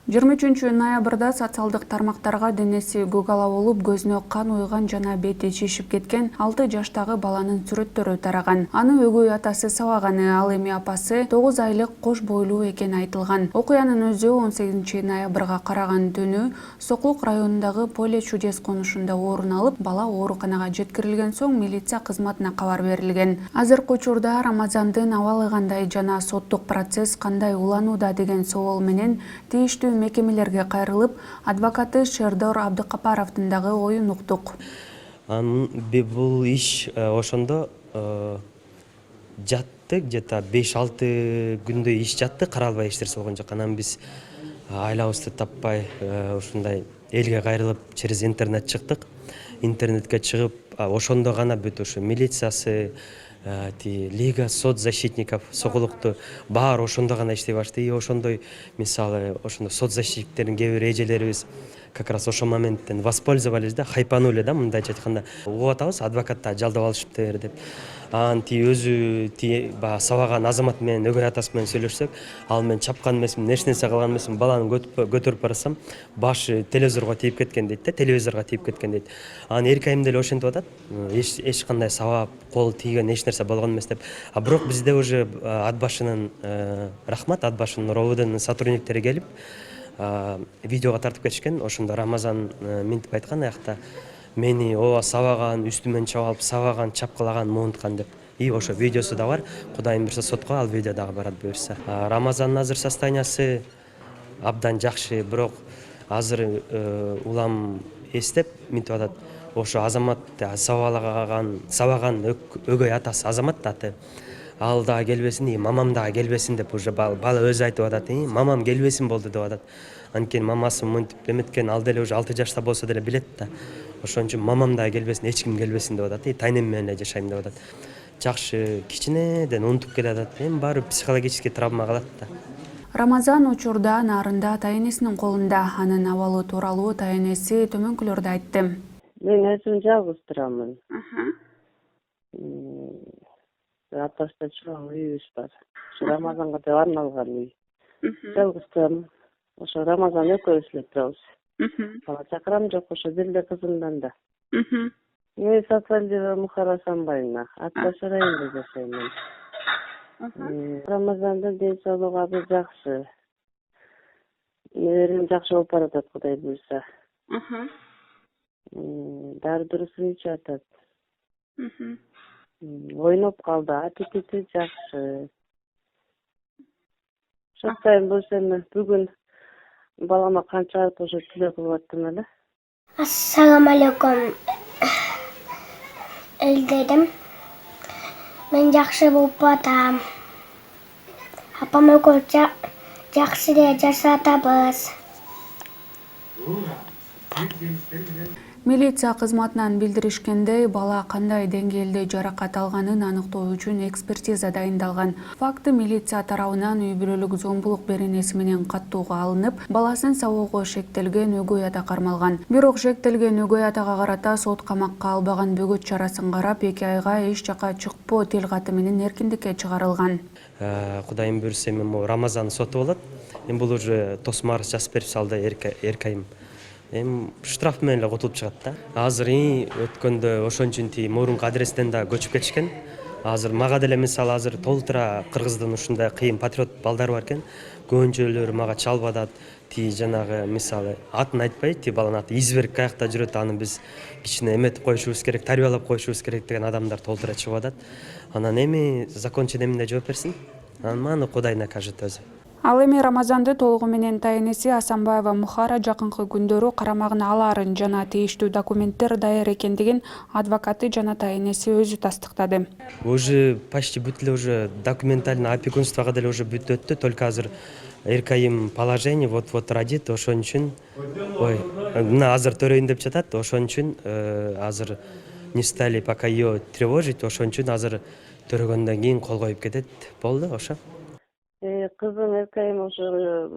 23 ноябрда социалдык тармактарга денеси гугала болуп, көзүнө кан уйган жана бети шишип кеткен 6 жаштагы баланын сүрөттөрү тараган. Аны өгөй атасы сабаганы, ал эми апасы 9 айлык кош бойлуу экени айтылган. Окуянын өзү 18 ноябрга караган түнү Сокулук районундагы Поле чудес конушунда орун алып, бала ооруканага жеткирилген соң милиция кызматына кабар берилген. Азыркы учурда Рамазандын абалы кандай жана соттук процесс кандай уланууда деген соол менен тийиштүү мекемелерге кайрылып, адвокаты Шердор Абдыкапаровдун дагы оюн уктук. Бул иш ошондо жатты, где-то 5-6 күндөй иш жатты, каралбай эч нерсе болгон жок. Анан биз айлабызды таппай ушундай элге кайрылып через интернет чыктык. Интернетке чыгып, ошондо гана бүт ушу милициясы, Лига соцзащитников Сокулукту баары ошондо гана иштей баштады. И ошондой, мисалы, ошондо соцзащитниктердин кээ бир эжелерибиз как раз ошол моменттен воспользовались да, хайпанули да, мындайча айтканда. Угуп атабыз, адвокатты жалдап алышыптыр деп. Анан өзү баягы сабаган азамат менен, өгөй атасы менен сүйлөшсөк, ал мен чапкан эмесмин, эч нерсе кылган эмесмин, баланы көтөрүп барсам, башы телевизорго тийип кеткен дейт да, телевизорго тийип кеткен дейт. Анан эркайым деле ошентип атат, эч кандай сабап, кол тийген эч нерсе болгон эмес деп. А бирок бизде уже ат башынын рахмат, ат башынын РОВДнын сотрудниктери келип видеого тартып кетишкен. Ошондо Рамазан минтип айткан аякта: мени ооба сабаган, үстүмөн чаап алып сабаган, чапкылаган, муунткан деп. И ошо видеосу да бар. Кудайым буюрса сотко ал видео дагы барат буюрса. Рамазандын азыр состояниясы абдан жакшы, бирок азыр улам эстеп минтип атат. Ошо азамат сабаган өгөй атасы азамат да аты. Ал дагы келбесин, мамам дагы келбесин деп уже бала өзү айтып атат. Мамам келбесин болду деп атат. Анткени мамасы мынтип эметкен, ал деле уже 6 жашта болсо деле билет да. Ошон үчүн мамам дагы келбесин, эч ким келбесин деп атат. Тайнем менен эле жашайм деп атат. Жакшы, кичинеден унутуп келатат. Эми баары психологический травма калат да. Рамазан учурда нарында ата-энесинин колунда. Анын абалы тууралуу ата-энеси төмөнкүлөрдү айтты. Мен өзүм жалгыз турамын. Аташта чоң үйүбүз бар. Ошо Рамазанга деп арналган үй. Жалгыз турамын. Ошо Рамазан экөөбүз эле турабыз. Бала чакырам жок, ошо бир эле кызымдан да. Мен Сатвалдиева Мухара Асанбаевна, Ат-Баш районунда жашайм мен. Рамазандын ден соолугу азыр жакшы. Неберем жакшы болуп баратат, Кудай буйрса. Дары дурусун ичип атат. Ойноп калды, аппетити жакшы. Шоктойм болсо эми бүгүн балама кан чыгарып ошо тилөө кылып аттым эле. Ассаламу алейкум элдерим. Мен жакшы болуп атам. Апам экөөбүз жакшы эле жашатабыз. Милиция кызматынан билдиришкендей, бала кандай деңгээлде жаракат алганын аныктоо үчүн экспертиза дайындалган. Факты милиция тарабынан үй бүлөлүк зомбулук беренеси менен каттууга алынып, баласын сабоого шектелген өгөй ата кармалган. Бирок шектелген өгөй атага карата сот камакка албаган бөгөт чарасын карап, 2 айга эч жака чыкпоо тил каты менен эркиндикке чыгарылган. Кудайым буюрса эми Рамазан соту болот. Эми бул уже тосмар жазып берип салды эркайым. Эми штраф менен эле кутулуп чыгат да. Азыр өткөндө ошон үчүн мурунку адрестен да көчүп кетишкен. Азыр мага деле мисалы азыр толтура Кыргыздын ушундай кыйын патриот балдары бар экен. Көбүнчөлөрү мага чалып атат. Жанагы мисалы атын айтпай, баланын аты Изберг каякта жүрөт, аны биз кичине эметип коюшубуз керек, тарбиялап коюшубуз керек деген адамдар толтура чыгып атат. Анан эми закончен эмне жооп берсин? Анан аны Кудай накажет өзү. Ал эми Рамазанды толугу менен ата-энеси Асанбаева Мухара жакынкы күндөрү карамагына алаарын жана тийиштүү документтер даяр экендигин адвокаты жана ата-энеси өзү тастыктады. Уже почти бүт эле уже документально опекунствого деле уже бүт өттү, только азыр эркайым положение вот родит, ошон үчүн мына азыр төрөйүн деп жатат, ошон үчүн азыр не стали пока ее тревожить, ошон үчүн азыр төрөгөндөн кийин кол коюп кетет. Болду ошо. Кызым эркайым ошо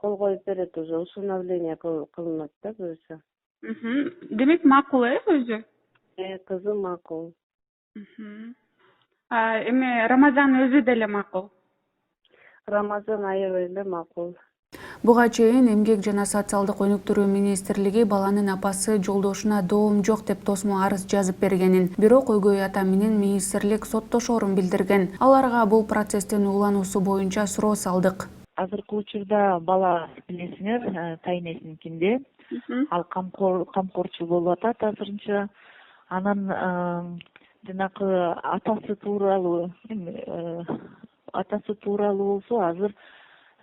кол коюп берет, уже усыновление кылынат да буюрса. Демек макул өзү? Кызым макул. Эми Рамазан өзү деле макул? Рамазан аябай эле макул. Буга чейин Эмгек жана социалдык өнүктүрүү министрлиги баланын апасы жолдошуна доом жок деп тосмо арыз жазып бергенин, бирок өгөй ата менен министрлик соттошоорун билдирген. Аларга бул процесстин улануусу боюнча суроо салдык. Азыркы учурда бала билесиңер тайнесиникинде, ал камкорчу болуп атат азырынча. Анан жанакы атасы тууралуу болсо азыр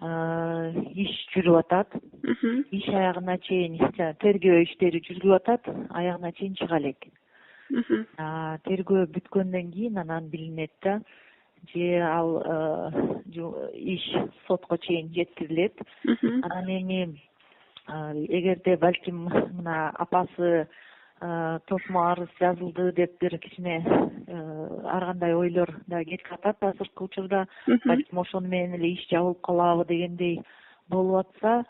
иш жүрүп атат. Иш аягына чейин тергөө иштери жүрүп атат, аягына чейин чыга элек. Тергөө бүткөндөн кийин анан билинет да, же ал иш сотко чейин жеткирилет. Анан эми эгерде балким мына апасы тосмо арыз жазылды деп бир кичине ар кандай ойлор да кетип атат азыркы учурда, балким ошону менен эле иш жабылып калабы дегендей болуп атса,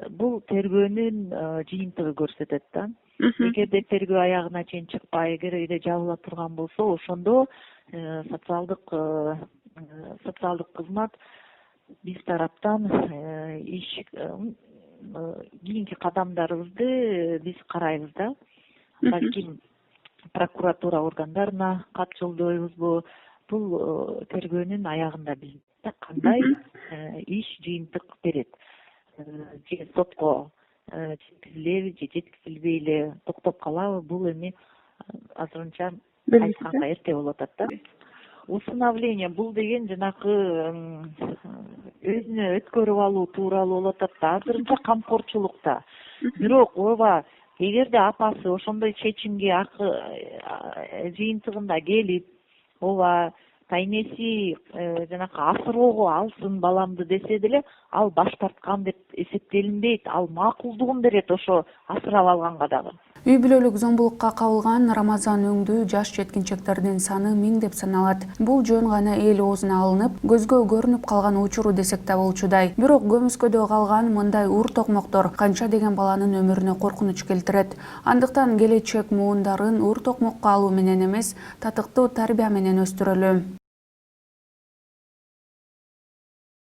бул тергөөнүн жыйынтыгы көрсөтөт да. Эгерде тергөө аягына чейин чыкпай, эгерде жабыла турган болсо, ошондо социалдык кызмат биз тараптан кийинки кадамдарыбызды биз карайбыз да. Балким прокуратура органдарына кат жолдойбузбу, бул тергөөнүн аягында билет кандай иш жыйынтык берет. Же сотко жеткизилеби, же жеткизилбейли, токтоп калабы, бул эми азырынча айтканга эрте болуп атат да. Усыновление бул деген жанакы өзүнө өткөрүп алуу тууралуу болуп атат да, азырынча камкорчулукта. Бирок ооба эгерде апасы ошондой чечимге жыйынтыгында келип, ооба тайнеси жанакы асыроого алсын баламды десе деле, ал баш тарткан деп эсептелинбейт, ал макулдугун берет ошо асырап алганга дагы. Үй бүлөлүк зомбулукка кабылган Рамазан өңдүү жаш жеткинчектердин саны 1000 деп саналат. Бул жөн гана эл оозуна алынып, көзгө көрүнүп калган учуру десек да болчудай. Бирок көмүскөдө калган мындай ур токмоктор канча деген баланын өмүрүнө коркунуч келтирет. Андыктан келечек муундарын ур токмокко алуу менен эмес, татыктуу тарбия менен өстүрөлү.